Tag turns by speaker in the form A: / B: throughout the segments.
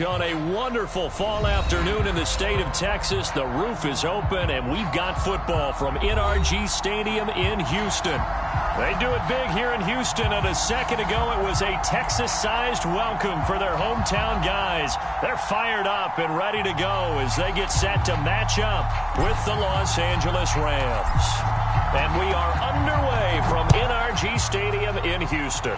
A: On a wonderful fall afternoon in the state of Texas, the roof is open, and we've got football from NRG Stadium in Houston. They do it big here in Houston, and a second ago it was a Texas-sized welcome for their hometown guys. They're fired up and ready to go as they get set to match up with the Los Angeles Rams. And we are underway from NRG Stadium in Houston.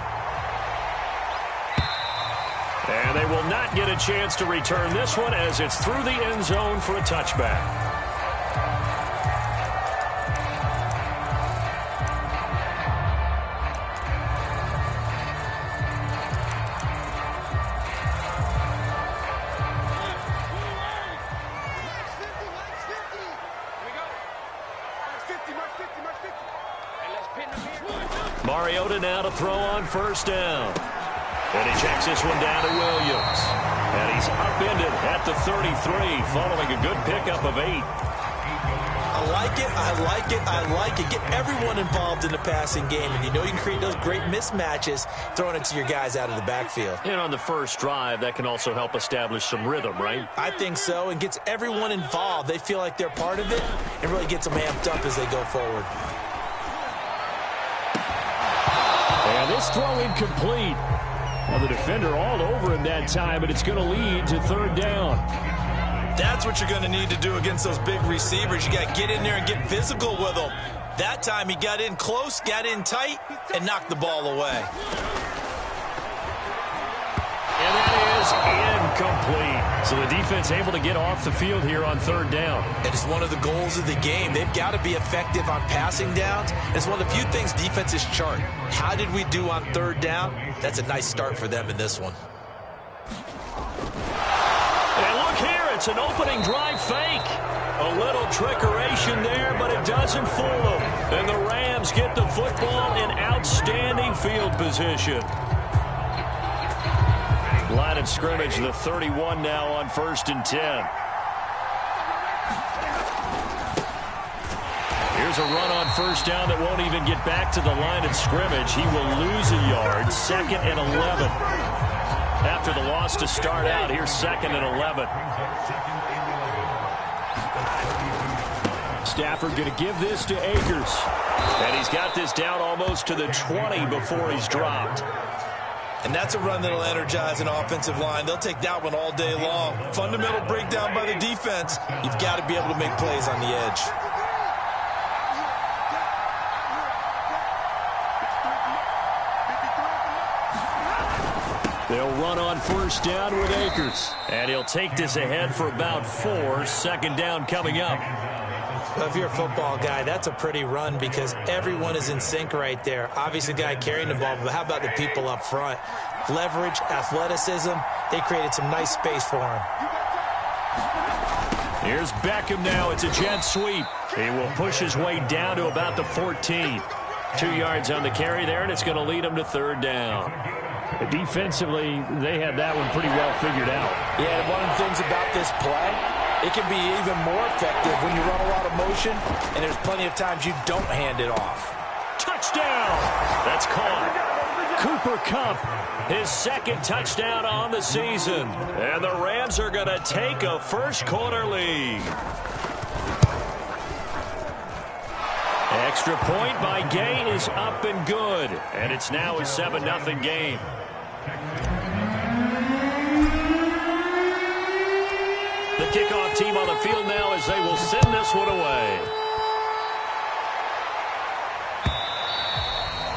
A: And they will not get a chance to return this one as it's through the end zone for a touchback. Mariota now to throw on first down. And he checks this one down to Williams. And he's upended at the 33 following a good pickup of 8.
B: I like it, I like it, I like it. Get everyone involved in the passing game. And you know you can create those great mismatches throwing it to your guys out of the backfield.
A: And on the first drive, that can also help establish some rhythm, right?
B: I think so, and gets everyone involved. They feel like they're part of it and really gets them amped up as they go forward.
A: And this throw incomplete. Now the defender all over him that time, but it's going to lead to third down.
B: That's what you're going to need to do against those big receivers. You got to get in there and get physical with them. That time he got in close, got in tight, and knocked the ball away.
A: And that is incomplete. So the defense able to get off the field here on third down.
B: It is one of the goals of the game. They've got to be effective on passing downs. It's one of the few things defenses chart. How did we do on third down? That's a nice start for them in this one.
A: And look here, it's an opening drive fake. A little trickeration there, but it doesn't fool them. And the Rams get the football in outstanding field position. Line of scrimmage, the 31 now on 1st and 10. Here's a run on first down that won't even get back to the line of scrimmage. He will lose a yard. 2nd and 11. After the loss to start out, here's 2nd and 11. Stafford going to give this to Akers. And he's got this down almost to the 20 before he's dropped.
B: And that's a run that'll energize an offensive line. They'll take that one all day long. Fundamental breakdown by the defense. You've got to be able to make plays on the edge.
A: They'll run on first down with Akers. And he'll take this ahead for about 4. 2nd down coming up.
B: Well, if you're a football guy, that's a pretty run because everyone is in sync right there. Obviously, the guy carrying the ball, but how about the people up front? Leverage, athleticism, they created some nice space for him.
A: Here's Beckham now. It's a jet sweep. He will push his way down to about the 14. 2 yards on the carry there, and it's going to lead him to third down. Defensively, they had that one pretty well figured out.
B: Yeah, one of the things about this play, it can be even more effective when you run a lot of motion, and there's plenty of times you don't hand it off.
A: Touchdown! That's caught. Cooper Kupp, his 2nd touchdown on the season. And the Rams are going to take a first-quarter lead. Extra point by Gay is up and good. And it's now a 7-0 game. The kickoff team on the field now as they will send this one away.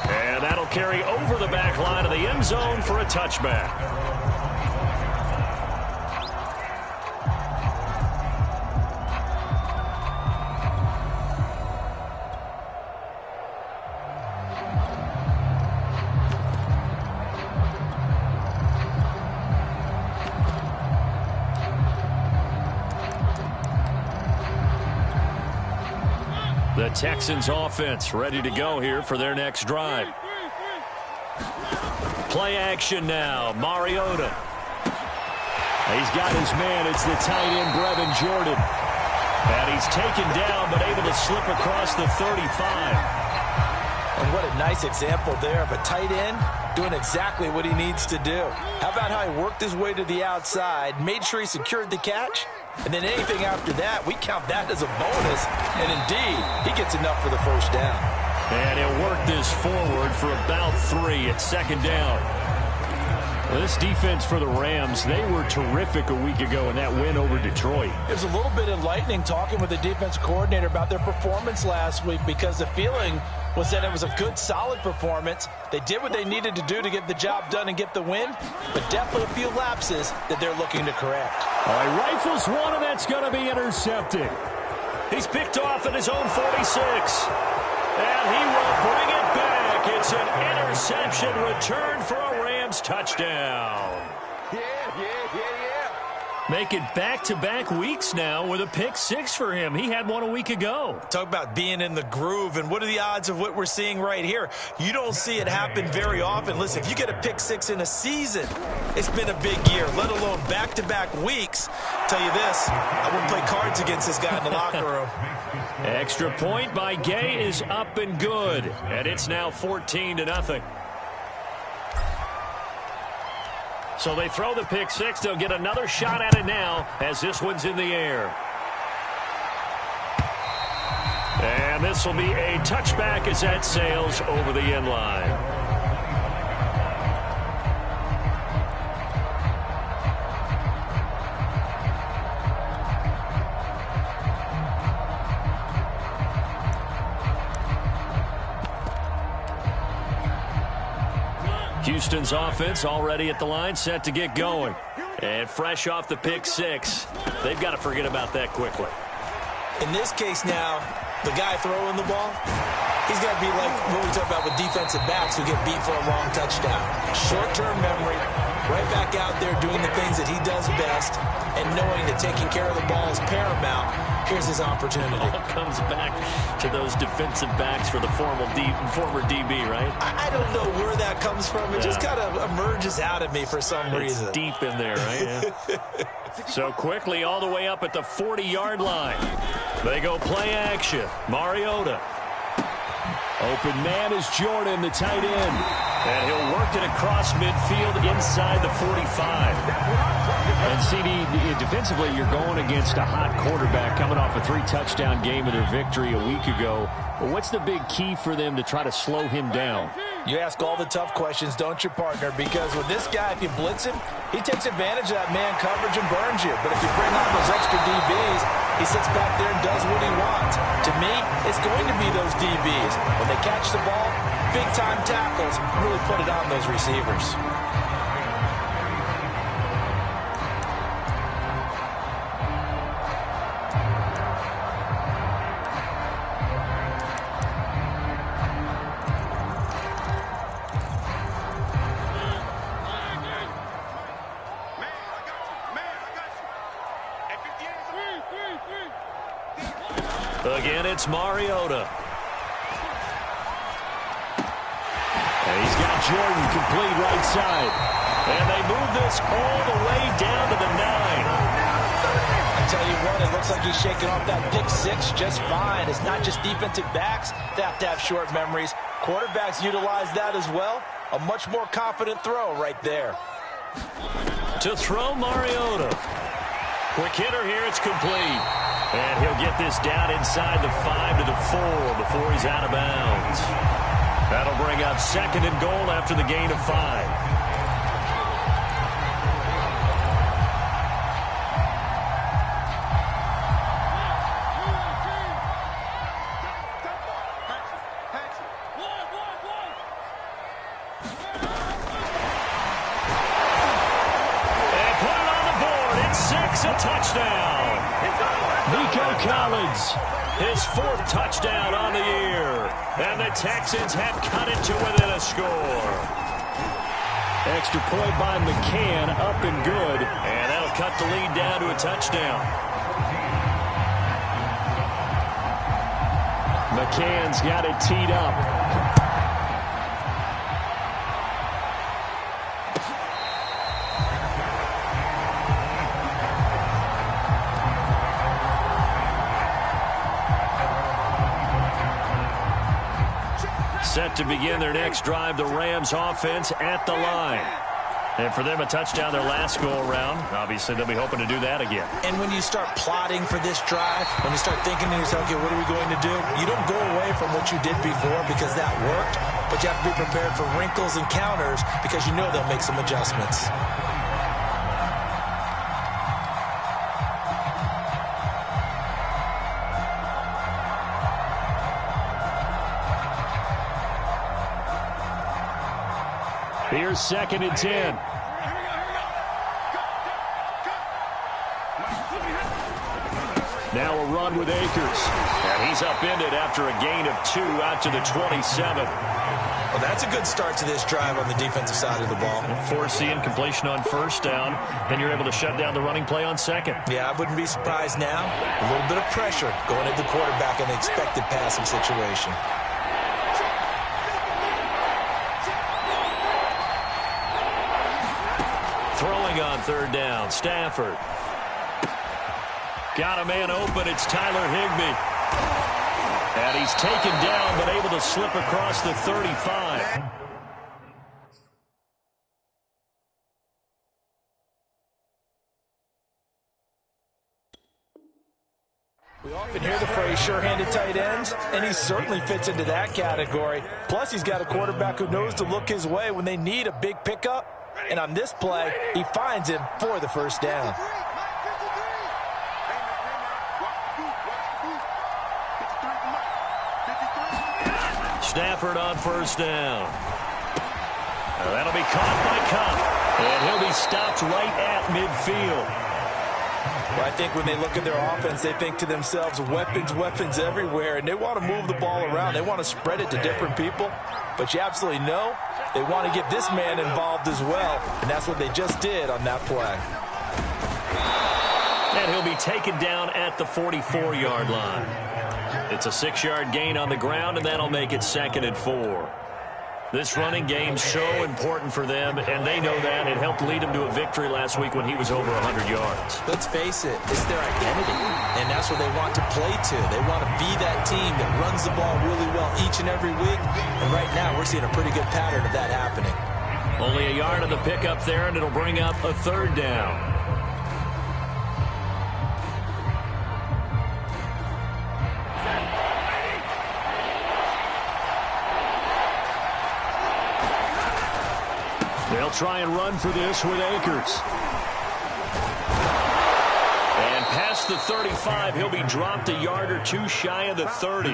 A: And that'll carry over the back line of the end zone for a touchback. The Texans offense ready to go here for their next drive. Play action now. Mariota. He's got his man. It's the tight end, Brevin Jordan. And he's taken down, but able to slip across the 35.
B: And what a nice example there of a tight end doing exactly what he needs to do. How about how he worked his way to the outside, made sure he secured the catch, and then anything after that, we count that as a bonus. And indeed, he gets enough for the first down.
A: And he'll work this forward for about 3 at second down. Well, this defense for the Rams, they were terrific a week ago in that win over Detroit.
B: It was a little bit enlightening talking with the defense coordinator about their performance last week, because the feeling was that it was a good, solid performance. They did what they needed to do to get the job done and get the win, but definitely a few lapses that they're looking to correct.
A: All right, rifles one, and that's going to be intercepted. He's picked off at his own 46. And he will bring it back. It's an interception return for a Rams touchdown.
C: Yeah.
A: Make it back-to-back weeks now with a pick 6 for him. He had one a week ago.
B: Talk about being in the groove, and what are the odds of what we're seeing right here? You don't see it happen very often. Listen, if you get a pick 6 in a season, it's been a big year, let alone back-to-back weeks. Tell you this, I wouldn't play cards against this guy in the locker room.
A: Extra point by Gay is up and good, and it's now 14-0. So they throw the pick 6. They'll get another shot at it now as this one's in the air. And this will be a touchback as that sails over the end line. Houston's offense already at the line, set to get going. And fresh off the pick 6, they've got to forget about that quickly.
B: In this case now, the guy throwing the ball, he's got to be like what we talk about with defensive backs who get beat for a long touchdown. Short-term memory, right back out there doing the things that he does best, and knowing that taking care of the ball is paramount. Here's his opportunity.
A: It all comes back to those defensive backs for the former DB, right?
B: I don't know where that comes from. It just kind of emerges out of me for some reason.
A: It's deep in there, right? Yeah. So quickly all the way up at the 40-yard line. They go play action. Mariota. Open man is Jordan, the tight end. And he'll work it across midfield inside the 45. And CD, defensively, you're going against a hot quarterback coming off a 3-touchdown game in their victory a week ago. Well, what's the big key for them to try to slow him down?
B: You ask all the tough questions, don't you, partner? Because with this guy, if you blitz him, he takes advantage of that man coverage and burns you. But if you bring on those extra DBs, he sits back there and does what he wants. To me, it's going to be those DBs. When they catch the ball, big-time tackles, really put it on those receivers.
A: Again, it's Mariota. And he's got Jordan complete right side. And they move this all the way down to the 9.
B: I tell you what, it looks like he's shaking off that pick 6 just fine. It's not just defensive backs that have to have short memories. Quarterbacks utilize that as well. A much more confident throw right there.
A: To throw Mariota. Quick hitter here, it's complete. And he'll get this down inside the 5 to the 4 before he's out of bounds. That'll bring up 2nd and goal after the gain of 5. And put it on the board. It's 6, a touchdown. Nico Collins, his 4th touchdown on the year. And the Texans have cut it to within a score. Extra point by McCann, up and good. And that'll cut the lead down to a touchdown. McCann's got it teed up. Set set to begin their next drive. The Rams offense at the line. And for them, a touchdown their last go-around. Obviously, they'll be hoping to do that again.
B: And when you start plotting for this drive, when you start thinking to yourself, okay, what are we going to do? You don't go away from what you did before because that worked, but you have to be prepared for wrinkles and counters because you know they'll make some adjustments.
A: Here's 2nd and 10. Now a run with Akers. And he's upended after a gain of 2 out to the 27.
B: Well, that's a good start to this drive on the defensive side of the ball.
A: Force the incompletion on 1st down. Then you're able to shut down the running play on 2nd.
B: Yeah, I wouldn't be surprised now. A little bit of pressure going at the quarterback in the expected passing situation.
A: Throwing on 3rd down, Stafford. Got a man open, it's Tyler Higbee. And he's taken down, but able to slip across the 35.
B: We often hear the phrase sure-handed tight ends, and he certainly fits into that category. Plus, he's got a quarterback who knows to look his way when they need a big pickup. And on this play, he finds him for the 1st down.
A: Stafford on 1st down. That'll be caught by Cup. And he'll be stopped right at midfield.
B: Well, I think when they look at their offense, they think to themselves, weapons, weapons everywhere. And they want to move the ball around. They want to spread it to different people. But you absolutely know they want to get this man involved as well. And that's what they just did on that play.
A: And he'll be taken down at the 44-yard line. It's a 6-yard gain on the ground, and that'll make it 2nd and 4. This running game's so important for them, and they know that. It helped lead them to a victory last week when he was over 100 yards.
B: Let's face it, it's their identity, and that's what they want to play to. They want to be that team that runs the ball really well each and every week, and right now we're seeing a pretty good pattern of that happening.
A: Only a yard on the pickup there, and it'll bring up a 3rd down. They'll try and run for this with Akers. And past the 35, he'll be dropped a yard or 2 shy of the 30.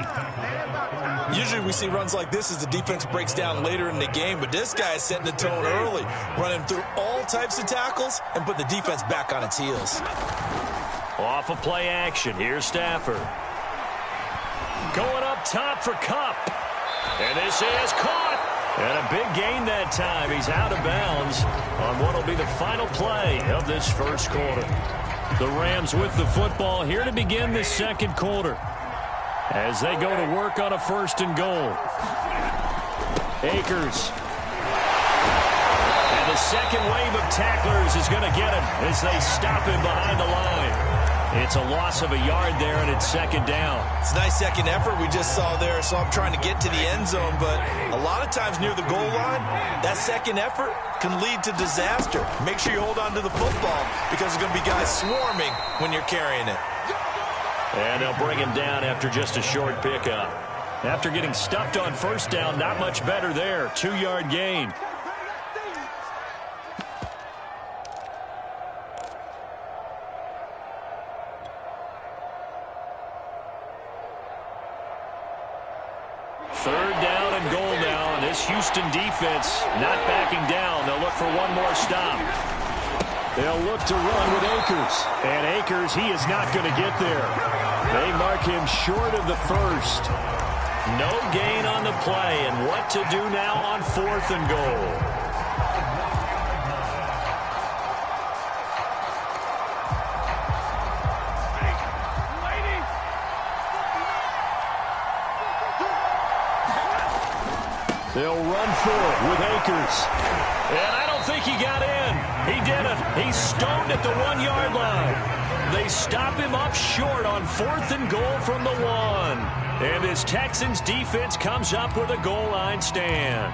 B: Usually we see runs like this as the defense breaks down later in the game, but this guy is setting the tone early, running through all types of tackles and put the defense back on its heels.
A: Off of play action, here's Stafford. Going up top for Cup. And this is caught. And a big gain that time. He's out of bounds on what will be the final play of this 1st quarter. The Rams with the football here to begin the 2nd quarter as they go to work on a 1st and goal. Akers. And the second wave of tacklers is going to get him as they stop him behind the line. It's a loss of a yard there, and it's 2nd down.
B: It's a nice second effort we just saw there, so I'm trying to get to the end zone, but a lot of times near the goal line, that second effort can lead to disaster. Make sure you hold on to the football because there's going to be guys swarming when you're carrying it.
A: And they'll bring him down after just a short pickup. After getting stuffed on 1st down, not much better there. 2-yard gain. Houston defense not backing down. They'll look for one more stop. They'll look to run with Akers. And Akers, he is not going to get there. They mark him short of the 1st. No gain on the play. And what to do now on 4th and goal. They'll run for it with Akers. And I don't think he got in. He didn't. He's stoned at the 1-yard line. They stop him up short on 4th and goal from the 1. And this Texans defense comes up with a goal line stand.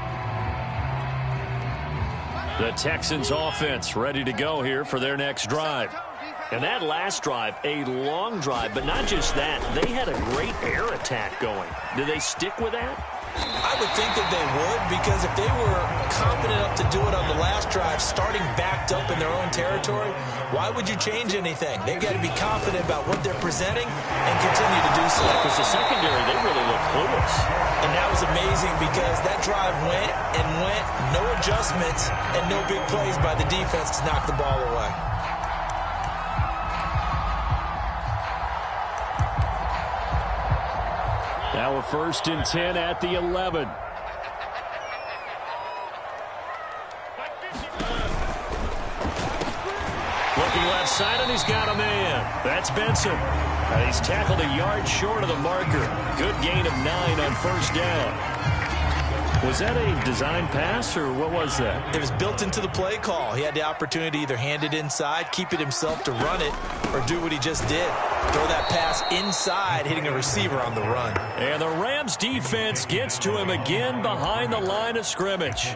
A: The Texans offense ready to go here for their next drive. And that last drive, a long drive, but not just that. They had a great air attack going. Do they stick with that?
B: I would think that they would, because if they were confident enough to do it on the last drive, starting backed up in their own territory, why would you change anything? They've got to be confident about what they're presenting and continue to do so.
A: Because the secondary, they really look clueless.
B: And that was amazing because that drive went and went, no adjustments, and no big plays by the defense to knock the ball away.
A: Now a 1st and 10 at the 11. Looking left side, and he's got a man. That's Benson. And he's tackled a yard short of the marker. Good gain of 9 on 1st down. Was that a design pass, or what was that?
B: It was built into the play call. He had the opportunity to either hand it inside, keep it himself to run it, or do what he just did. Throw that pass inside, hitting a receiver on the run.
A: And the Rams defense gets to him again behind the line of scrimmage.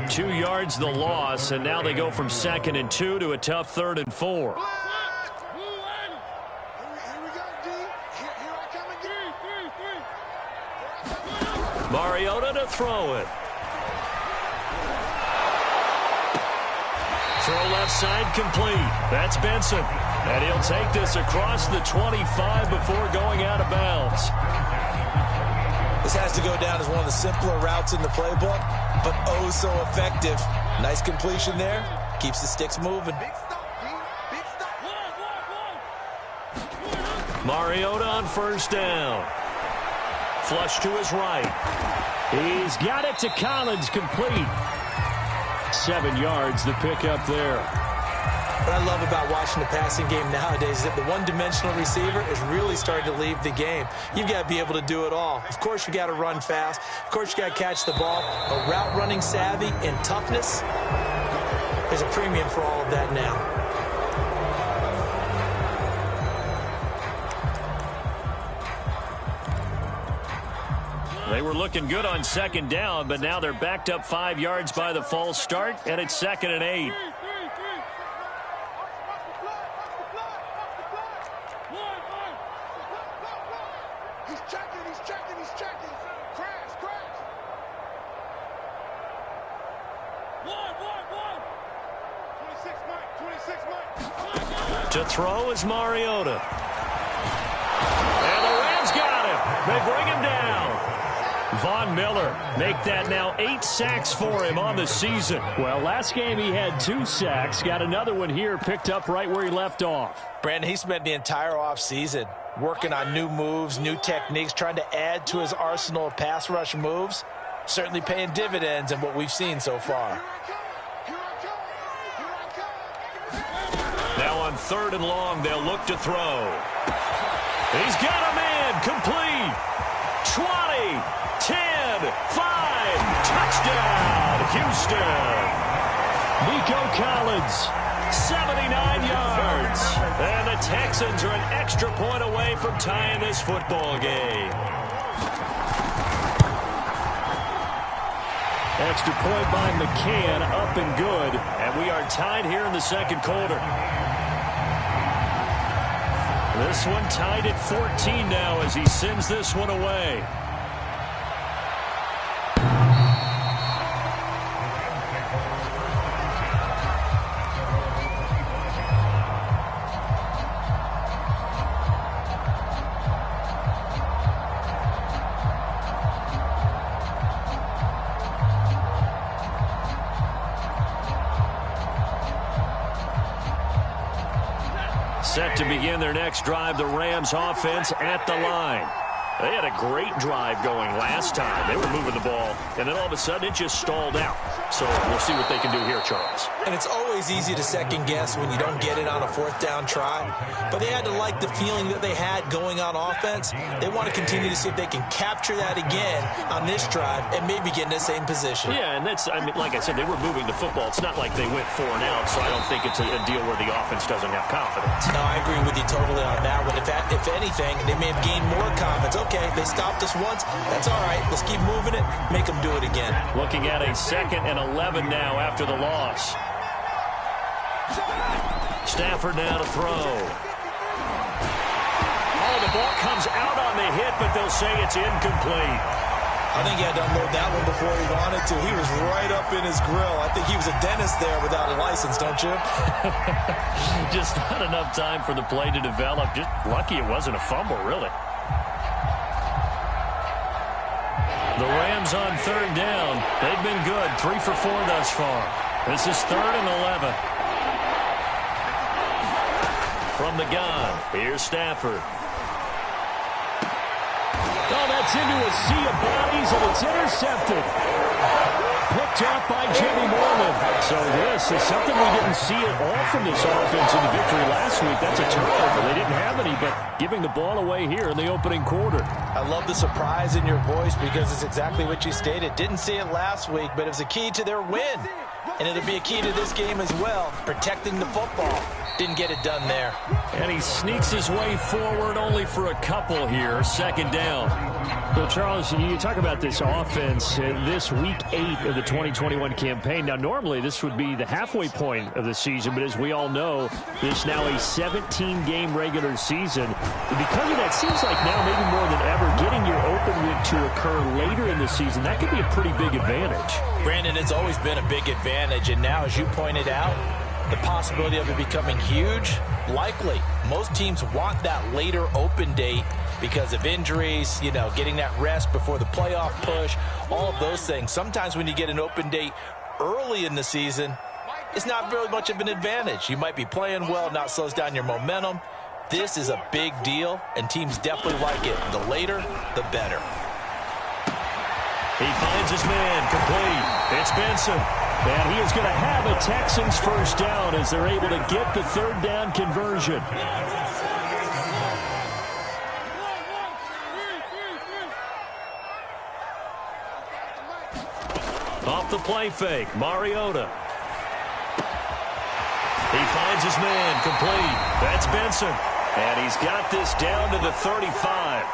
A: 2 yards the loss, and now they go from 2nd and 2 to a tough 3rd and 4. Mariota to throw it. Throw left side complete. That's Benson. And he'll take this across the 25 before going out of bounds.
B: This has to go down as one of the simpler routes in the playbook, but oh so effective. Nice completion there. Keeps the sticks moving.
A: Mariota on 1st down. Flush to his right. He's got it to Collins, complete. 7 yards, the pickup there.
B: What I love about watching the passing game nowadays is that the one-dimensional receiver is really starting to leave the game. You've got to be able to do it all. Of course, you got to run fast. Of course, you got to catch the ball. But route running savvy and toughness, there's a premium for all of that now.
A: They were looking good on 2nd down, but now they're backed up 5 yards by the false start, and it's 2nd and 8.
C: He's checking. Crash. One. 26 Mike.
A: To throw is Mariota. And the Rams got him. They bring him down. Von Miller make that now 8 sacks for him on the season. Well, last game he had 2 sacks. Got another one here picked up right where he left off.
B: Brandon, he spent the entire offseason working on new moves, new techniques, trying to add to his arsenal of pass rush moves. Certainly paying dividends in what we've seen so far.
A: Now on 3rd and long, they'll look to throw. He's got a man, complete. 20, 10, 5, touchdown, Houston. Nico Collins, 79 yards. And the Texans are an extra point away from tying this football game. Extra point by McCann, up and good. And we are tied here in the 2nd quarter. This one tied at 14 now as he sends this one away. Set to begin their next drive, the Rams offense at the line. They had a great drive going last time. They were moving the ball, and then all of a sudden it just stalled out. So we'll see what they can do here, Charles.
B: And it's always easy to second guess when you don't get it on a fourth down try. But they had to like the feeling that they had going on offense. They want to continue to see if they can capture that again on this drive and maybe get in the same position.
A: Yeah, and that's, I mean, like I said, they were moving the football. It's not like they went 4 and out, so I don't think it's a deal where the offense doesn't have confidence.
B: No, I agree with you totally on that one. If anything, they may have gained more confidence. Okay, they stopped us once. That's all right. Let's keep moving it. Make them do it again.
A: Looking at a 2nd and 11 now after the loss. Stafford now to throw. Oh, the ball comes out on the hit, but they'll say it's incomplete.
B: I think he had to unload that one before he wanted to. He was right up in his grill. I think he was a dentist there without a license, don't you?
A: Just not enough time for the play to develop. Just lucky it wasn't a fumble, really. The Rams on 3rd down. They've been good. 3 for 4 thus far. This is 3rd and 11. From the gun, here's Stafford.
D: Oh, that's into a sea of bodies, and it's intercepted. Picked up by Jimmy Morland. So this is something we didn't see at all from this offense in the victory last week. That's a turnover. They didn't have any, but giving the ball away here in the opening quarter.
B: I love the surprise in your voice because it's exactly what you stated. Didn't see it last week, but it was a key to their win. And it'll be a key to this game as well, protecting the football. Didn't get it done there.
A: And he sneaks his way forward only for a couple here. 2nd down.
D: Well, Charles, you talk about this offense this week 8 of the 2021 campaign. Now, normally this would be the halfway point of the season, but as we all know, this now a 17-game regular season. And because of that, seems like now maybe more than ever, getting your open week to occur later in the season, that could be a pretty big advantage.
B: Brandon, it's always been a big advantage, and now, as you pointed out, the possibility of it becoming huge, likely. Most teams want that later open date because of injuries, you know, getting that rest before the playoff push, all of those things. Sometimes when you get an open date early in the season, it's not really much of an advantage. You might be playing well, not slows down your momentum. This is a big deal, and teams definitely like it. The later, the better.
A: He finds his man, complete. It's Benson.
D: And he is going to have a Texans 1st down as they're able to get the 3rd down conversion.
A: Off the play fake, Mariota. He finds his man, complete. That's Benson. And he's got this down to the 35.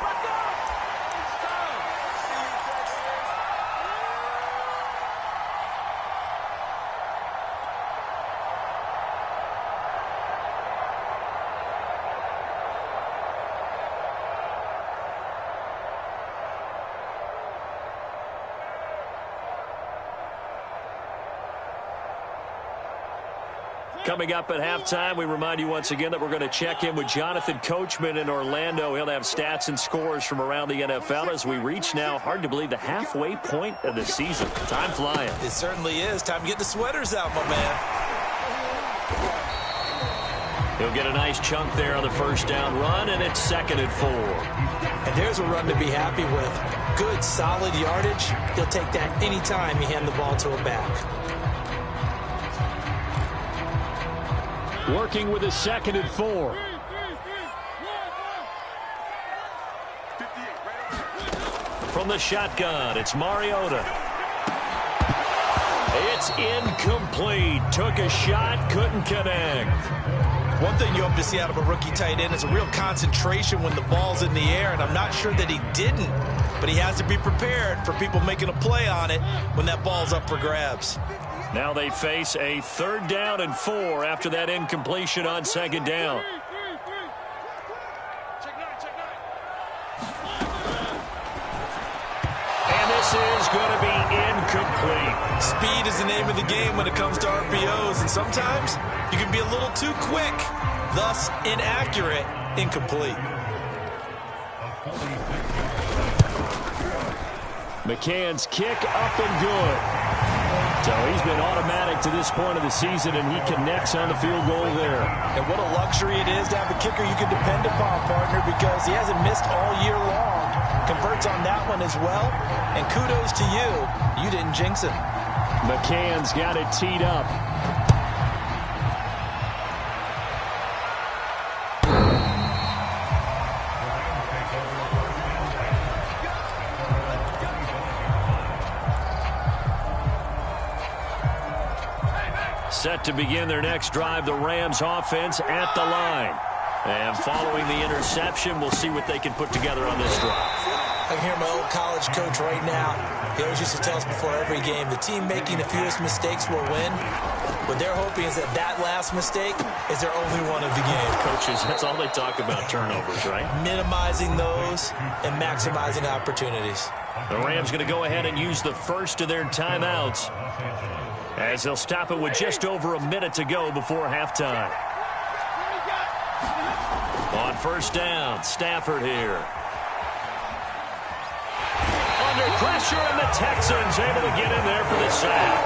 A: Coming up at halftime, we remind you once again that we're going to check in with Jonathan Coachman in Orlando. He'll have stats and scores from around the NFL as we reach now, hard to believe, the halfway point of the season. Time flying.
B: It certainly is. Time to get the sweaters out, my man.
A: He'll get a nice chunk there on the 1st down run, and it's 2nd and 4.
B: And there's a run to be happy with. Good, solid yardage. He'll take that anytime you hand the ball to a back.
D: Working with a 2nd and 4.
A: From the shotgun, it's Mariota. It's incomplete. Took a shot, couldn't connect.
B: One thing you hope to see out of a rookie tight end is a real concentration when the ball's in the air, and I'm not sure that he didn't, but he has to be prepared for people making a play on it when that ball's up for grabs.
A: Now they face a 3rd down and 4 after that incompletion on 2nd down. And this is going to be incomplete.
B: Speed is the name of the game when it comes to RPOs, and sometimes you can be a little too quick, thus inaccurate, incomplete.
D: McCann's kick up and good. So he's been automatic to this point of the season, and he connects on the field goal there.
B: And what a luxury it is to have a kicker you can depend upon, partner, because he hasn't missed all year long. Converts on that one as well, and kudos to you. You didn't jinx him.
D: McCann's got it teed up.
A: Set to begin their next drive, the Rams offense at the line. And following the interception, we'll see what they can put together on this drive.
B: I can hear my old college coach right now. He always used to tell us before every game, the team making the fewest mistakes will win. What they're hoping is that that last mistake is their only one of the game.
A: Coaches, that's all they talk about, turnovers, right?
B: Minimizing those and maximizing opportunities.
A: The Rams going to go ahead and use the first of their timeouts, as they'll stop it with just over a minute to go before halftime. On first down, Stafford here. Under pressure, and the Texans able to get in there for the sack.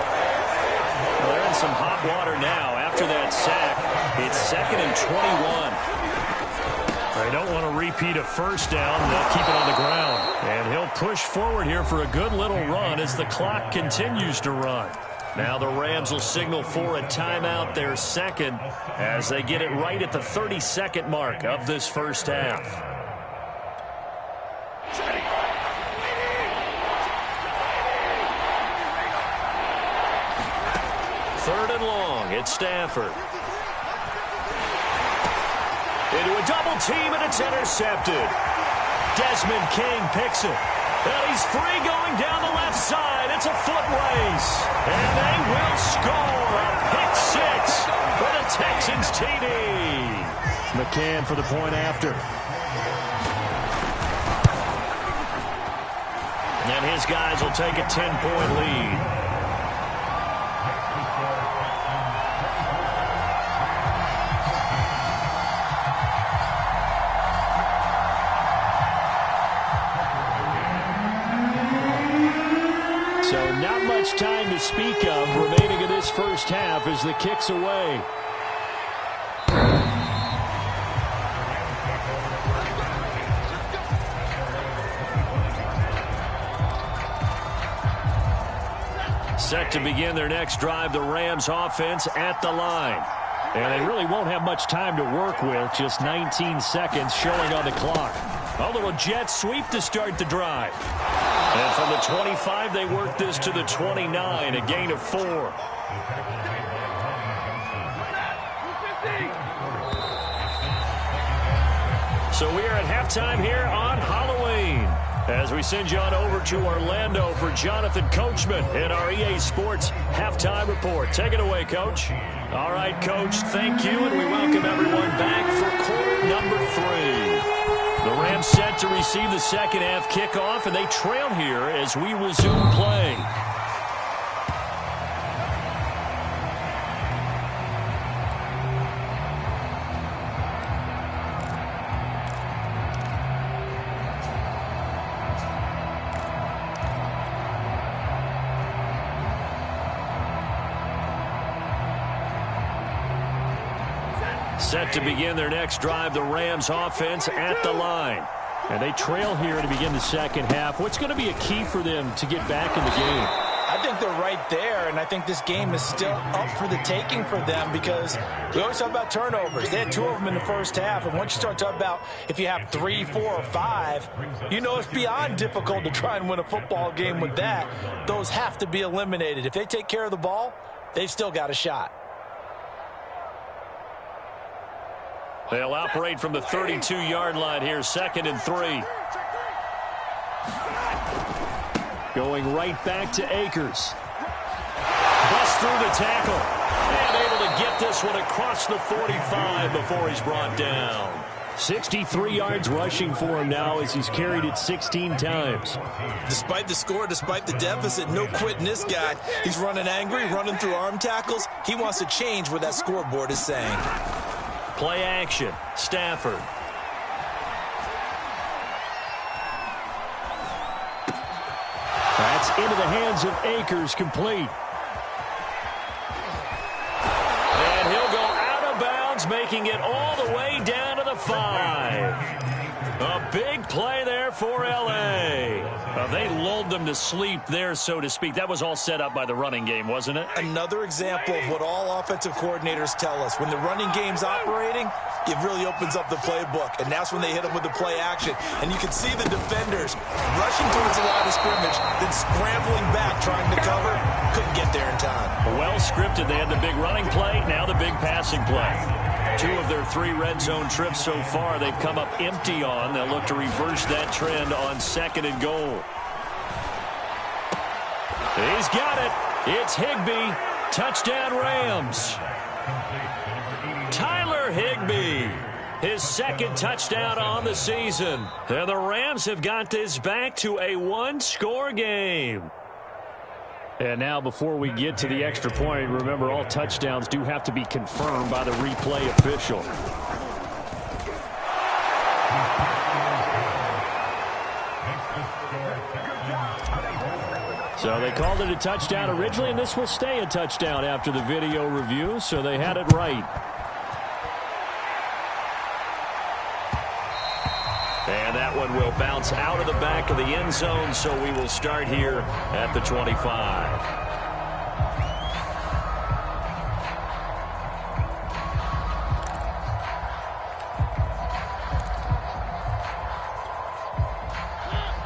A: Well, they're in some hot water now. After that sack, it's 2nd and 21.
D: They don't want to repeat a first down. They'll keep it on the ground. And he'll push forward here for a good little run as the clock continues to run.
A: Now the Rams will signal for a timeout, their second, as they get it right at the 30-second mark of this first half. Third and long, it's Stafford. Into a double team, and it's intercepted. Desmond King picks it. And he's free going down the left side. It's a foot race. And they will score a pick six for the Texans TD.
D: McCann for the point after.
A: And his guys will take a 10-point lead.
D: So not much time to speak of remaining in this first half as the kick's away.
A: Set to begin their next drive, the Rams offense at the line.
D: And they really won't have much time to work with, just 19 seconds showing on the clock.
A: A little jet sweep to start the drive. And from the 25, they work this to the 29, a gain of 4. So we are at halftime here on Halloween, as we send you on over to Orlando for Jonathan Coachman in our EA Sports Halftime Report. Take it away, Coach. All right, Coach, thank you, and we welcome everyone back for quarter number 3. The Rams set to receive the second half kickoff, and they trail here as we resume play. Set to begin their next drive, the Rams offense at the line.
D: And they trail here to begin the second half. What's going to be a key for them to get back in the game?
E: I think they're right there, and I think this game is still up for the taking for them because we always talk about turnovers. They had 2 of them in the first half, and once you start talking about if you have 3, 4, or 5, you know it's beyond difficult to try and win a football game with that. Those have to be eliminated. If they take care of the ball, they've still got a shot.
A: They'll operate from the 32-yard line here, 2nd and 3.
D: Going right back to Akers.
A: Bust through the tackle. And able to get this one across the 45 before he's brought down.
D: 63 yards rushing for him now as he's carried it 16 times.
B: Despite the score, despite the deficit, no quitting this guy. He's running angry, running through arm tackles. He wants to change what that scoreboard is saying.
A: Play action. Stafford.
D: That's into the hands of Akers, complete.
A: And he'll go out of bounds, making it all the way down to the 5. A big play there for L.A. They lulled them to sleep there, so to speak. That was all set up by the running game, wasn't it?
B: Another example of what all offensive coordinators tell us. When the running game's operating, it really opens up the playbook, and that's when they hit them with the play action. And you can see the defenders rushing towards the line of scrimmage, then scrambling back, trying to cover. Couldn't get there in time.
A: Well scripted. They had the big running play, now the big passing play. 2 of their 3 red zone trips so far they've come up empty on. They'll look to reverse that trend on 2nd and goal. He's got it. It's Higbee. Touchdown Rams. Tyler Higbee. His 2nd touchdown on the season. And the Rams have got this back to a 1-score game.
D: And now before we get to the extra point, remember all touchdowns do have to be confirmed by the replay official. So they called it a touchdown originally, and this will stay a touchdown after the video review, so they had it right.
A: And that one will bounce out of the back of the end zone, so we will start here at the 25.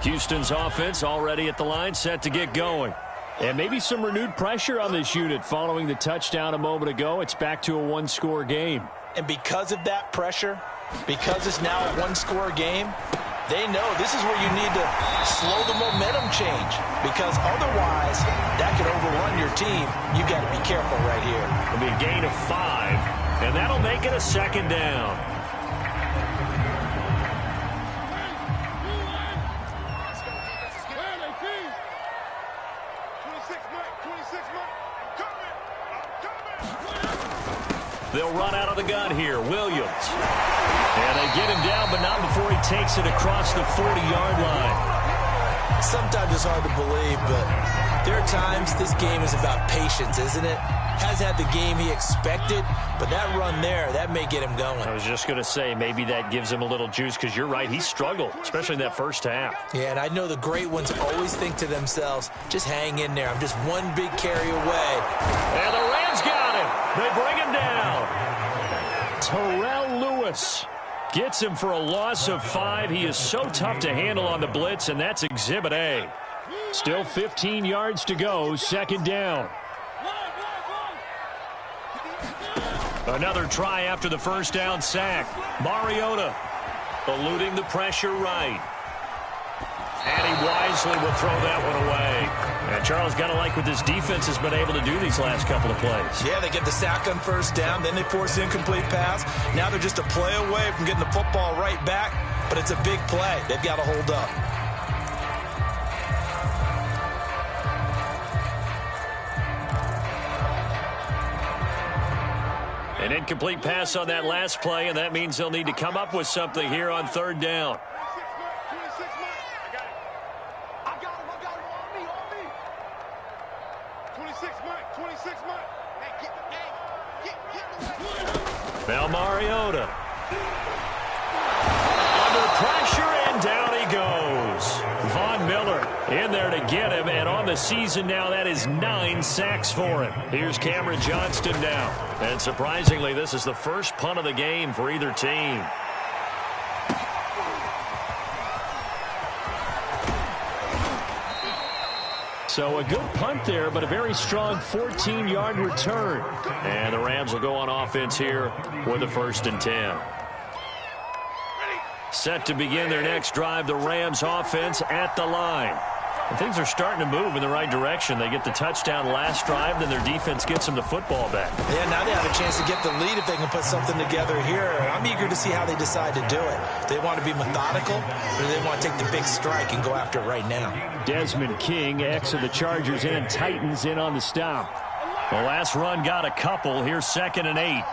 A: Houston's offense already at the line, set to get going.
D: And maybe some renewed pressure on this unit following the touchdown a moment ago. It's back to a 1-score game.
E: And because of that pressure, because it's now a 1-score game, they know this is where you need to slow the momentum change, because otherwise that could overrun your team. You got to be careful right here.
A: It'll be a gain of 5, and that'll make it a 2nd down. They'll run out of the gun here. Williams. And they get him down, but not before he takes it across the 40-yard line.
B: Sometimes it's hard to believe, but there are times this game is about patience, isn't it? Hasn't had the game he expected, but that run there, that may get him going.
A: I was just going to say, maybe that gives him a little juice, because you're right, he struggled, especially in that first half.
B: Yeah, and I know the great ones always think to themselves, just hang in there. I'm just one big carry away.
A: And the Rams got him. They bring him down.
D: Terrell Lewis gets him for a loss of 5. He is so tough to handle on the blitz, and that's Exhibit A. Still 15 yards to go, 2nd down.
A: Another try after the first down sack. Mariota eluding the pressure right. And he wisely will throw that one away. And Charles, got to like what this defense has been able to do these last couple of plays.
B: Yeah, they get the sack on first down, then they force the incomplete pass. Now they're just a play away from getting the football right back, but it's a big play. They've got to hold up.
A: An incomplete pass on that last play, and that means they'll need to come up with something here on 3rd down. Now Mariota. Under pressure, and down he goes. Von Miller in there to get him, and on the season now, that is 9 sacks for him. Here's Cameron Johnston now. And surprisingly, this is the first punt of the game for either team.
D: So a good punt there, but a very strong 14-yard return.
A: And the Rams will go on offense here with a 1st and 10. Set to begin their next drive, the Rams offense at the line. And things are starting to move in the right direction. They get the touchdown last drive, then their defense gets them the football back.
B: Yeah, now they have a chance to get the lead if they can put something together here. I'm eager to see how they decide to do it. They want to be methodical, or they want to take the big strike and go after it right now.
D: Desmond King, ex of the Chargers and Titans, in on the stop.
A: The last run got a couple. Here's 2nd and 8.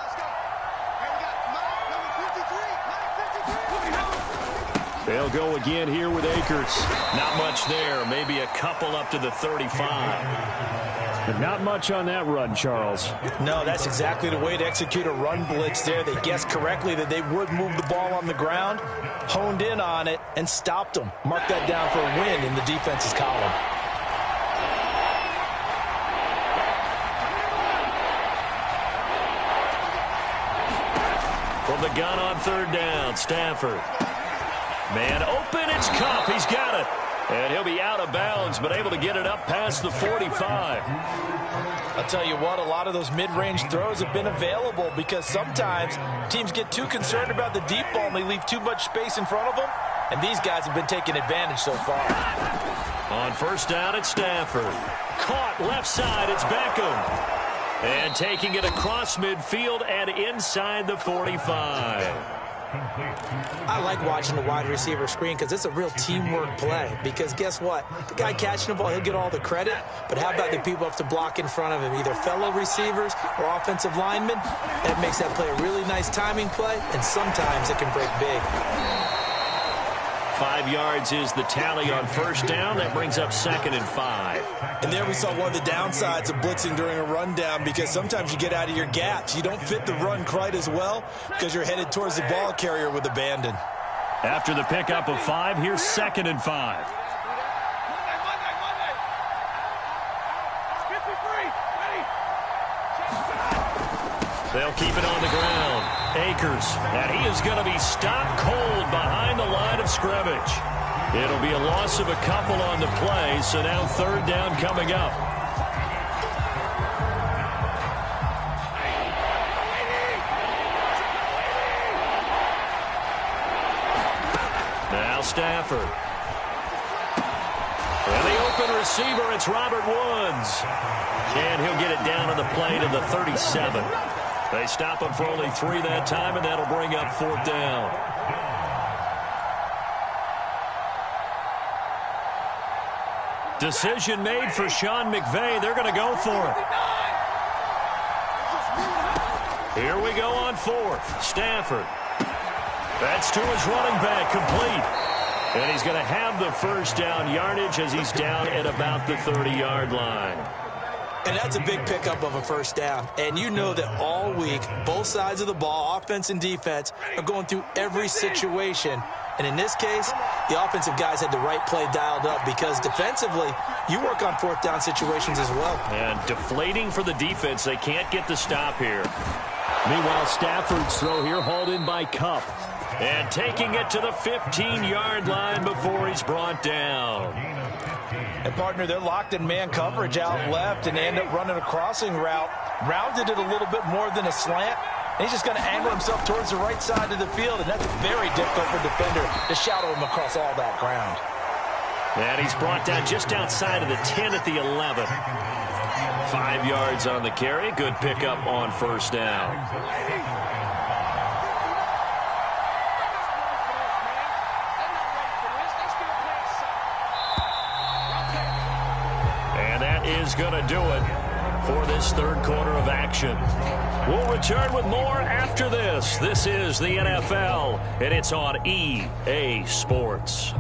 D: They'll go again here with Akers.
A: Not much there. Maybe a couple up to the 35.
D: But not much on that run, Charles.
E: No, that's exactly the way to execute a run blitz there. They guessed correctly that they would move the ball on the ground, honed in on it, and stopped them. Mark that down for a win in the defense's column.
A: From the gun on third down, Stafford. Man open, it's Kupp. He's got it. And he'll be out of bounds, but able to get it up past the 45.
E: I'll tell you what, a lot of those mid-range throws have been available because sometimes teams get too concerned about the deep ball and they leave too much space in front of them. And these guys have been taking advantage so far.
A: On first down, it's Stafford. Caught left side, it's Beckham. And taking it across midfield and inside the 45.
B: I like watching the wide receiver screen because it's a real teamwork play. Because guess what? The guy catching the ball, he'll get all the credit. But how about the people have to block in front of him, either fellow receivers or offensive linemen? That makes that play a really nice timing play, and sometimes it can break big.
A: 5 yards is the tally on first down. That brings up 2nd and 5.
E: And there we saw one of the downsides of blitzing during a rundown because sometimes you get out of your gaps. You don't fit the run quite as well because you're headed towards the ball carrier with abandon.
A: After the pickup of 5, here's 2nd and 5. They'll keep it on the ground. Akers, and he is going to be stopped cold behind the line of scrimmage. It'll be a loss of a couple on the play, so now third down coming up. Now Stafford. And the open receiver, it's Robert Woods. And he'll get it down on the play to the 37. They stop him for only 3 that time, and that'll bring up 4th down. Decision made for Sean McVay. They're going to go for it. Here we go on 4th. Stafford. That's to his running back, complete. And he's going to have the first down yardage as he's down at about the 30-yard line.
B: And that's a big pickup of a first down. And you know that all week, both sides of the ball, offense and defense, are going through every situation. And in this case, the offensive guys had the right play dialed up because defensively, you work on 4th down situations as well.
A: And deflating for the defense. They can't get the stop here.
D: Meanwhile, Stafford's throw here hauled in by Kupp.
A: And taking it to the 15-yard line before he's brought down.
E: And, partner, they're locked in man coverage out left, and they end up running a crossing route. Rounded it a little bit more than a slant. And he's just going to angle himself towards the right side of the field, and that's very difficult for a defender to shadow him across all that ground.
A: And he's brought down just outside of the 10 at the 11. 5 yards on the carry. Good pickup on first down. Is going to do it for this third quarter of action. We'll return with more after this. This is the NFL, and it's on EA Sports.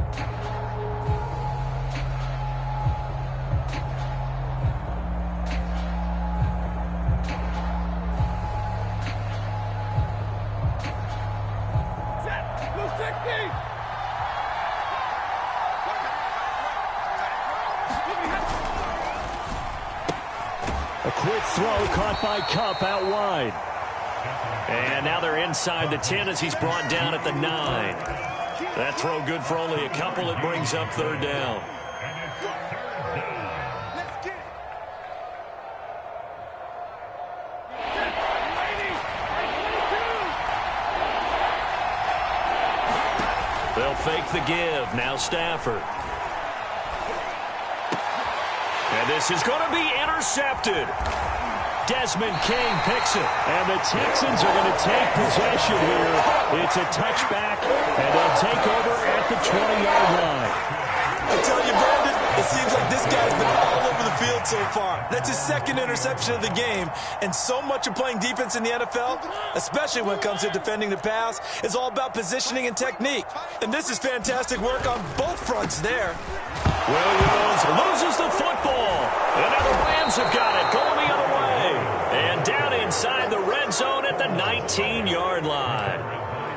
D: Throw caught by Kupp out wide.
A: And now they're inside the 10 as he's brought down at the 9. That throw good for only a couple. It brings up third down. They'll fake the give. Now Stafford. And this is going to be intercepted. Desmond King picks it.
D: And the Texans are going to take possession here. It's a touchback, and they'll take over at the 20-yard line.
E: I tell you, Brandon, it seems like this guy's been all over the field so far. That's his 2nd interception of the game. And so much of playing defense in the NFL, especially when it comes to defending the pass, is all about positioning and technique. And this is fantastic work on both fronts there.
A: Williams loses the football. Another Rams have got it going the other way. And down inside the red zone at the 19-yard line.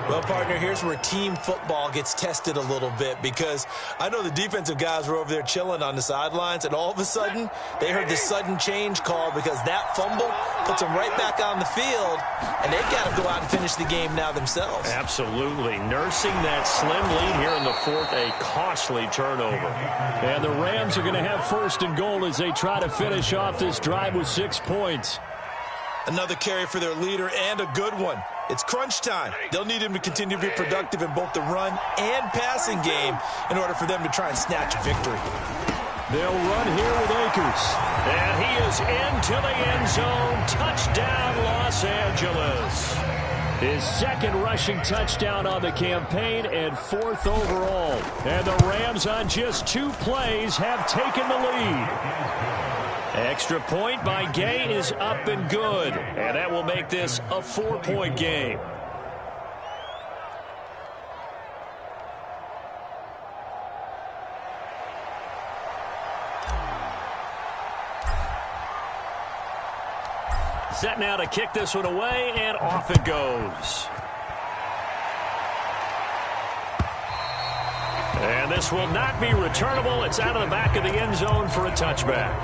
B: Well, partner, here's where team football gets tested a little bit, because I know the defensive guys were over there chilling on the sidelines, and all of a sudden they heard this sudden change call because that fumble puts them right back on the field, and they've got to go out and finish the game now themselves.
A: Absolutely. Nursing that slim lead here in the fourth, a costly turnover.
D: And the Rams are going to have first and goal as they try to finish off this drive with 6 points.
B: Another carry for their leader, and a good one. It's crunch time. They'll need him to continue to be productive in both the run and passing game in order for them to try and snatch a victory.
D: They'll run here with Akers.
A: And he is into the end zone. Touchdown, Los Angeles.
D: His second rushing touchdown on the campaign and 4th overall. And the Rams on just 2 plays have taken the lead. Extra point by Gay is up and good. And that will make this a 4-point game. Set now to kick this one away, and off it goes. And this will not be returnable. It's out of the back of the end zone for a touchback.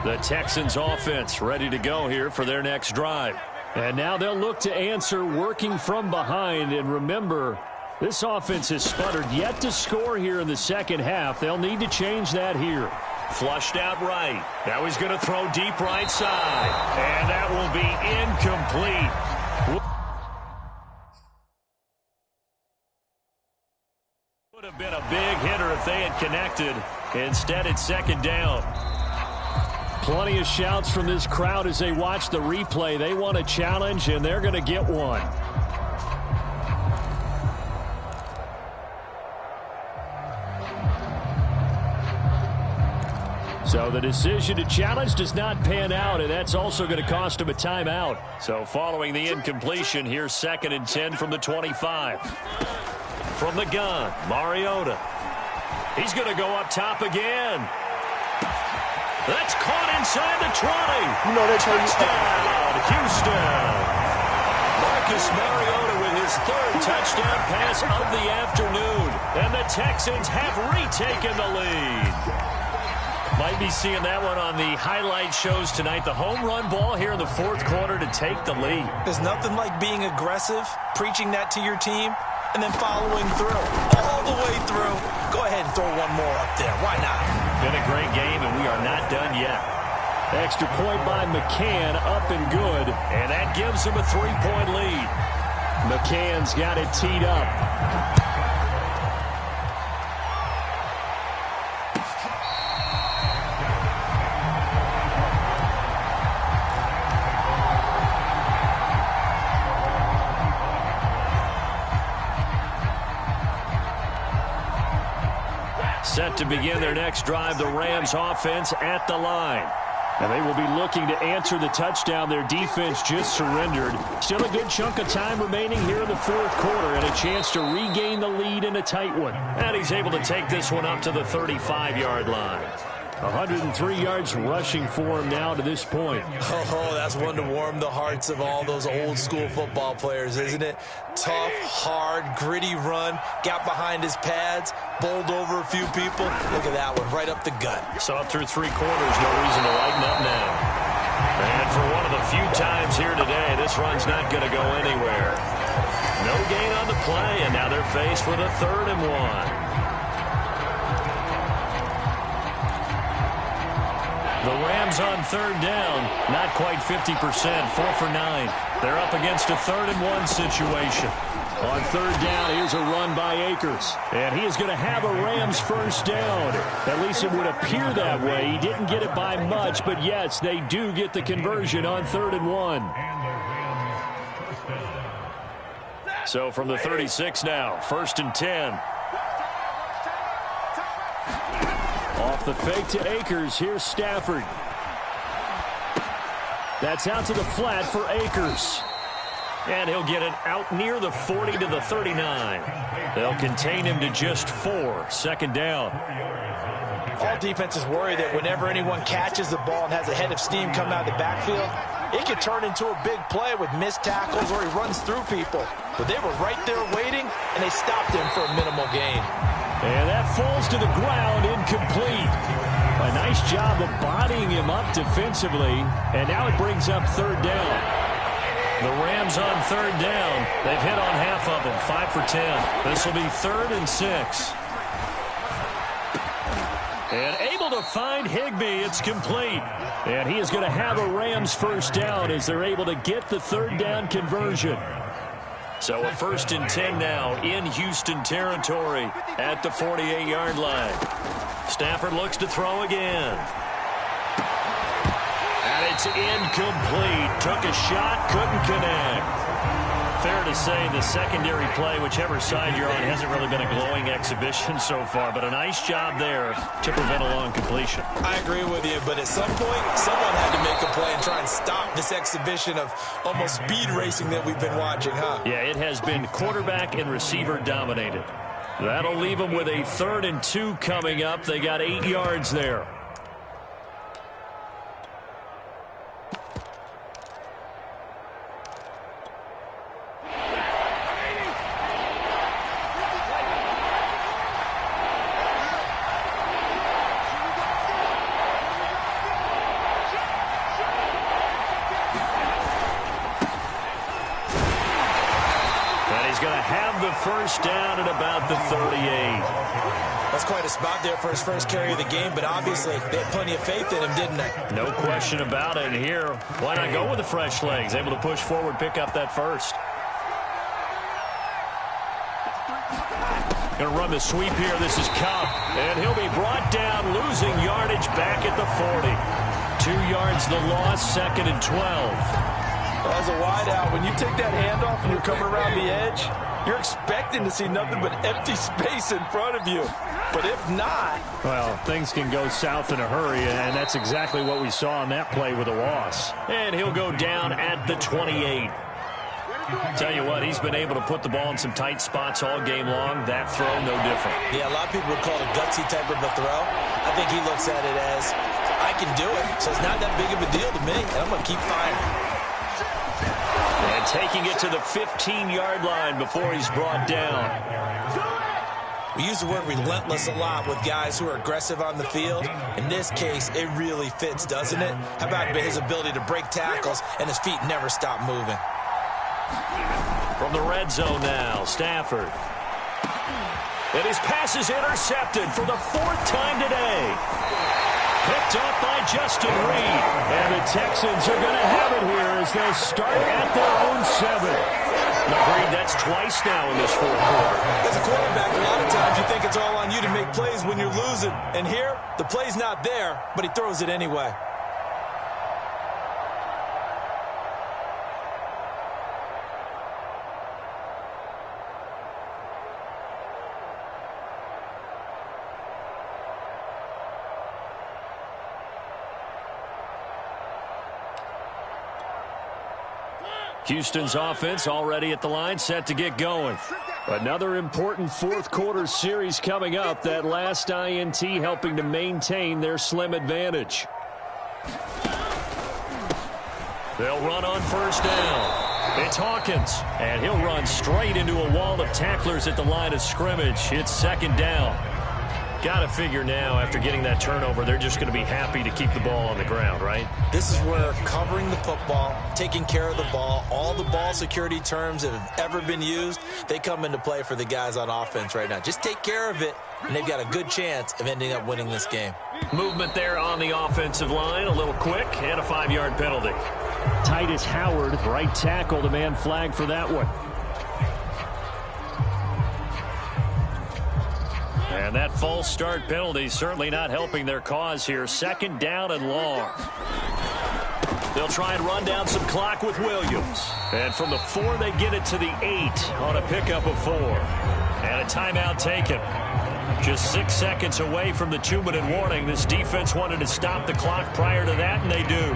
D: The Texans offense ready to go here for their next drive. And now they'll look to answer working from behind. And remember, this offense has sputtered yet to score here in the second half. They'll need to change that here.
A: Flushed out right. Now he's going to throw deep right side. And that will be incomplete. Would have been a big hitter if they had connected. Instead, it's second down.
D: Plenty of shouts from this crowd as they watch the replay. They want a challenge, and they're going to get one. So the decision to challenge does not pan out, and that's also going to cost him a timeout.
A: So following the incompletion, here's 2nd and 10 from the 25. From the gun, Mariota. He's going to go up top again. That's caught inside the 20.
F: You know they
A: touchdown, Houston. Marcus Mariota with his 3rd touchdown pass of the afternoon. And the Texans have retaken the lead. Might be seeing that one on the highlight shows tonight. The home run ball here in the 4th quarter to take the lead.
B: There's nothing like being aggressive, preaching that to your team, and then following through. All the way through. Go ahead and throw one more up there. Why not?
A: Been a great game, and we are not done yet.
D: Extra point by McCann, up and good.
A: And that gives him a 3-point lead.
D: McCann's got it teed up.
A: Set to begin their next drive, the Rams offense at the line.
D: And they will be looking to answer the touchdown. Their defense just surrendered. Still a good chunk of time remaining here in the 4th quarter and a chance to regain the lead in a tight one.
A: And he's able to take this one up to the 35-yard line.
D: 103 yards rushing for him now to this point.
B: Oh, that's one to warm the hearts of all those old school football players, isn't it? Tough, hard, gritty run, got behind his pads, bowled over a few people. Look at that one, right up the gut.
A: So up through 3 quarters, no reason to lighten up now. And for one of the few times here today, this run's not going to go anywhere. No gain on the play, and now they're faced with a 3rd and 1. The Rams on 3rd down, not quite 50%, 4 for 9. They're up against a 3rd and 1 situation.
D: On 3rd down, here's a run by Akers. And he is going to have a Rams first down. At least it would appear that way. He didn't get it by much, but yes, they do get the conversion on 3rd and 1.
A: So from the 36 now, 1st and 10.
D: Off the fake to Akers. Here's Stafford. That's out to the flat for Akers. And he'll get it out near the 40 to the 39. They'll contain him to just 4. Second down.
E: All defenses worry that whenever anyone catches the ball and has a head of steam coming out of the backfield, it can turn into a big play with missed tackles or he runs through people. But they were right there waiting, and they stopped him for a minimal gain.
D: And that falls to the ground, incomplete. A nice job of bodying him up defensively, and now it brings up third down.
A: The Rams on third down. They've hit on half of them, 5 for 10. This will be 3rd and 6. And able to find Higbee. It's complete.
D: And he is going to have a Rams first down as they're able to get the third down conversion.
A: So a 1st and 10 now in Houston territory at the 48-yard line. Stafford looks to throw again. And it's incomplete. Took a shot, couldn't connect. Fair to say the secondary play, whichever side you're on, hasn't really been a glowing exhibition so far, but a nice job there to prevent a long completion.
B: I agree with you, but at some point, someone had to make a play and try and stop this exhibition of almost speed racing that we've been watching, huh?
A: Yeah, it has been quarterback and receiver dominated. That'll leave them with a 3rd and 2 coming up. They got 8 yards there. First down at about the 38.
B: That's quite a spot there for his first carry of the game, but obviously they had plenty of faith in him, didn't they?
A: No question about it. And here, why not go with the fresh legs? Able to push forward, pick up that first. Going to run the sweep here. This is Cup, and he'll be brought down, losing yardage back at the 40. 2 yards the loss, 2nd and 12.
E: As a wideout, when you take that handoff and you're coming around the edge, you're expecting to see nothing but empty space in front of you. But if not...
D: Well, things can go south in a hurry, and that's exactly what we saw on that play with a loss.
A: And he'll go down at the 28. Tell you what, he's been able to put the ball in some tight spots all game long. That throw, no different.
B: Yeah, a lot of people would call it a gutsy type of a throw. I think he looks at it as, I can do it, so it's not that big of a deal to me, and I'm going to keep firing.
A: And taking it to the 15-yard line before he's brought down.
B: We use the word relentless a lot with guys who are aggressive on the field. In this case, it really fits, doesn't it? How about his ability to break tackles and his feet never stop moving?
A: From the red zone now, Stafford. And his pass is intercepted for the 4th time today. Picked up by Justin Reed.
D: And the Texans are going to have it here as they start at their own 7.
A: Reed, that's twice now in this 4th quarter.
B: As a quarterback, a lot of times you think it's all on you to make plays when you're losing. And here, the play's not there, but he throws it anyway.
A: Houston's offense already at the line, set to get going.
D: Another important 4th quarter series coming up. That last INT helping to maintain their slim advantage.
A: They'll run on first down. It's Hawkins, and he'll run straight into a wall of tacklers at the line of scrimmage. It's 2nd down. Got to figure now, after getting that turnover, they're just going to be happy to keep the ball on the ground, right?
B: This is where covering the football, taking care of the ball, all the ball security terms that have ever been used, they come into play for the guys on offense right now. Just take care of it, and they've got a good chance of ending up winning this game.
A: Movement there on the offensive line, a little quick, and a 5-yard penalty.
D: Titus Howard, right tackle, the man flagged for that one.
A: And that false start penalty certainly not helping their cause here. 2nd down and long. They'll try and run down some clock with Williams. And from the 4, they get it to the 8 on a pickup of 4. And a timeout taken. Just 6 seconds away from the 2-minute warning. This defense wanted to stop the clock prior to that, and they do.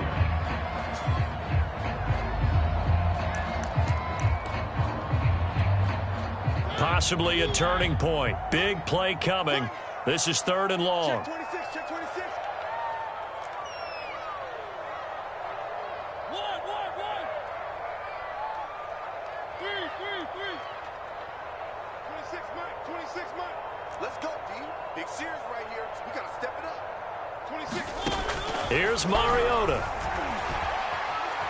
A: Possibly a turning point. Big play coming. This is 3rd and long.
C: Check 26, check 26. One. 26, Mike. 26, Mike.
F: Let's go, D. Big series right here. We got to step it up.
C: 26.
A: Here's Mariota.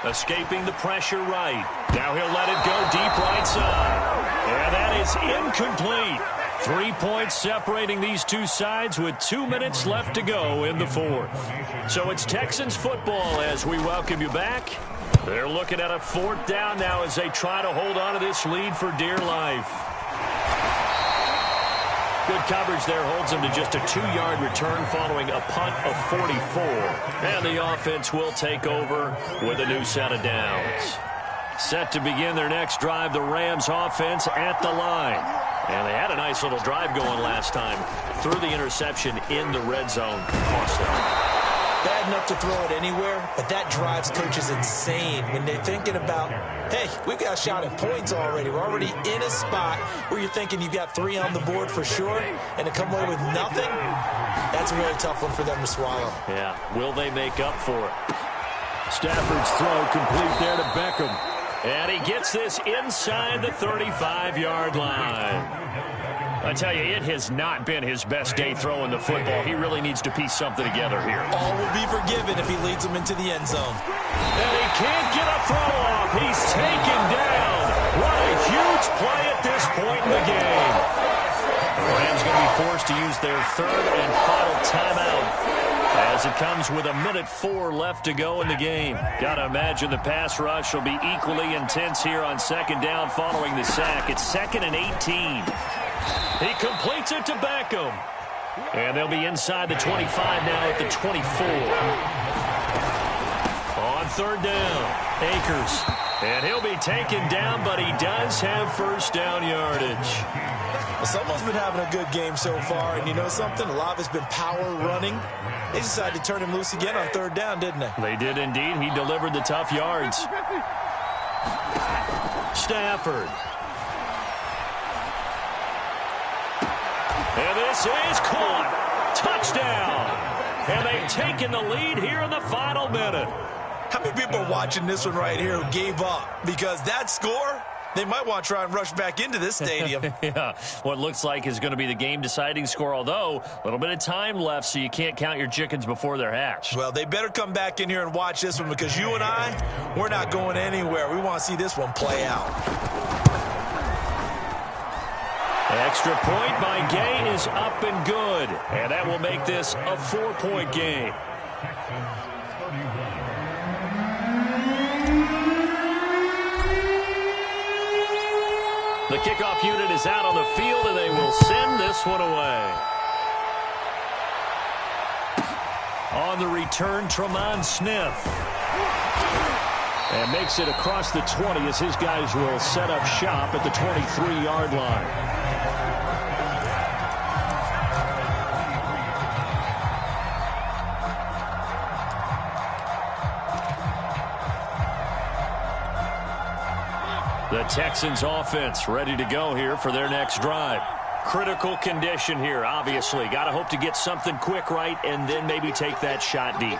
A: Escaping the pressure right. Now he'll let it go deep right side. And that is incomplete. 3 points separating these two sides with 2 minutes left to go in the 4th. So it's Texans football as we welcome you back. They're looking at a 4th down now as they try to hold on to this lead for dear life. Good coverage there holds them to just a 2-yard return following a punt of 44. And the offense will take over with a new set of downs. Set to begin their next drive, the Rams offense at the line. And they had a nice little drive going last time. Threw the interception in the red zone. Cost them.
B: Bad enough to throw it anywhere, but that drives coaches insane when they're thinking about, hey, we've got a shot at points already. We're already in a spot where you're thinking you've got 3 on the board for sure, and to come away with nothing, that's a really tough one for them to swallow.
A: Yeah, will they make up for it?
D: Stafford's throw complete there to Beckham.
A: And he gets this inside the 35-yard line. I tell you, it has not been his best day throwing the football. He really needs to piece something together here.
B: All will be forgiven if he leads them into the end zone.
A: And he can't get a throw off. He's taken down. What a huge play at this point in the game. The Rams going to be forced to use their 3rd and final timeout as it comes with 1:04 left to go in the game. Got to imagine the pass rush will be equally intense here on 2nd down following the sack. It's 2nd and 18. He completes it to Beckham. And they'll be inside the 25 now at the 24. On 3rd down, Akers. And he'll be taken down, but he does have 1st down yardage.
B: Well, someone's been having a good game so far, and you know something? A lot of it's been power running. They decided to turn him loose again on 3rd down, didn't they?
A: They did indeed. He delivered the tough yards. Stafford. And this is caught. Touchdown. And they've taken the lead here in the final minute.
B: How many people are watching this one right here who gave up? Because that score, they might want to try and rush back into this stadium.
A: Yeah, what looks like is going to be the game-deciding score, although a little bit of time left, so you can't count your chickens before they're hatched.
B: Well, they better come back in here and watch this one because you and I, we're not going anywhere. We want to see this one play out.
A: Extra point by Gay is up and good, and that will make this a 4-point game. The kickoff unit is out on the field, and they will send this one away. On the return, Tremont Smith.
D: And makes it across the 20 as his guys will set up shop at the 23-yard line.
A: The Texans offense ready to go here for their next drive. Critical condition here, obviously. Got to hope to get something quick right and then maybe take that shot deep.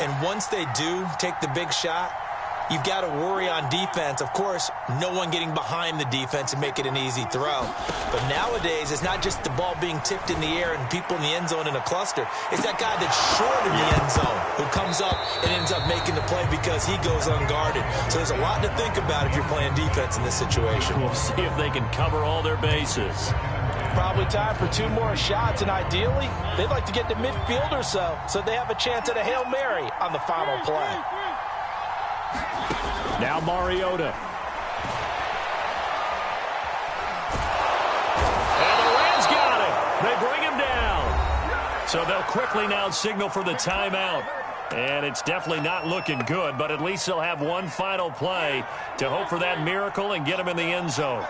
B: And once they do take the big shot, you've got to worry on defense. Of course, no one getting behind the defense and make it an easy throw. But nowadays, it's not just the ball being tipped in the air and people in the end zone in a cluster. It's that guy that's short in the end zone who comes up and ends up making the play because he goes unguarded. So there's a lot to think about if you're playing defense in this situation.
A: We'll see if they can cover all their bases.
E: Probably time for 2 more shots, and ideally, they'd like to get to midfield or so they have a chance at a Hail Mary on the final play.
D: Now Mariota.
A: And the Rams got it. They bring him down. So they'll quickly now signal for the timeout. And it's definitely not looking good, but at least they'll have one final play to hope for that miracle and get him in the end zone.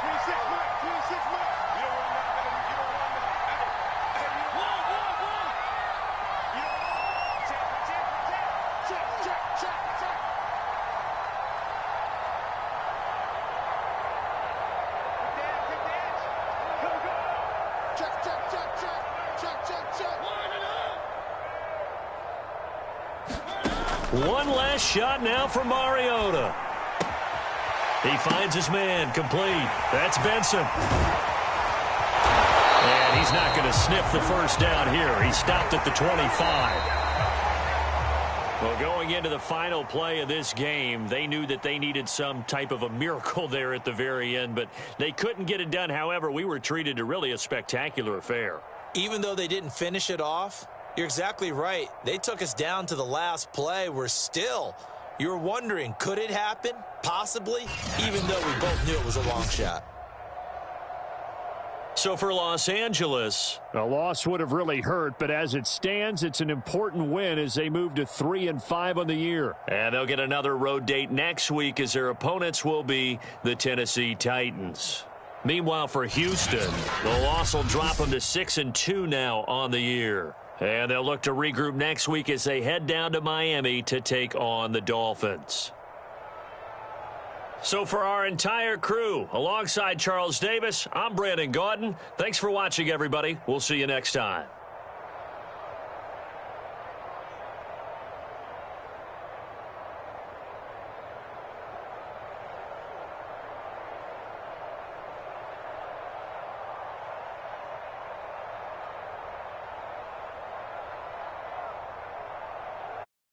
C: 26, Mike. 26, Mike. You don't want Check.
A: One last shot now for Mariota. He finds his man, complete. That's Benson. And he's not going to sniff the first down here. He stopped at the 25. Well, going into the final play of this game, they knew that they needed some type of a miracle there at the very end, but they couldn't get it done. However, we were treated to really a spectacular affair.
B: Even though they didn't finish it off, you're exactly right. They took us down to the last play. We're still, you were wondering, could it happen? Possibly, even though we both knew it was a long shot.
A: So for Los Angeles,
D: a loss would have really hurt, but as it stands, it's an important win as they move to 3-5 on the year.
A: And they'll get another road date next week as their opponents will be the Tennessee Titans. Meanwhile, for Houston, the loss will drop them to 6-2 now on the year. And they'll look to regroup next week as they head down to Miami to take on the Dolphins. So for our entire crew, alongside Charles Davis, I'm Brandon Gaudin. Thanks for watching, everybody. We'll see you next time.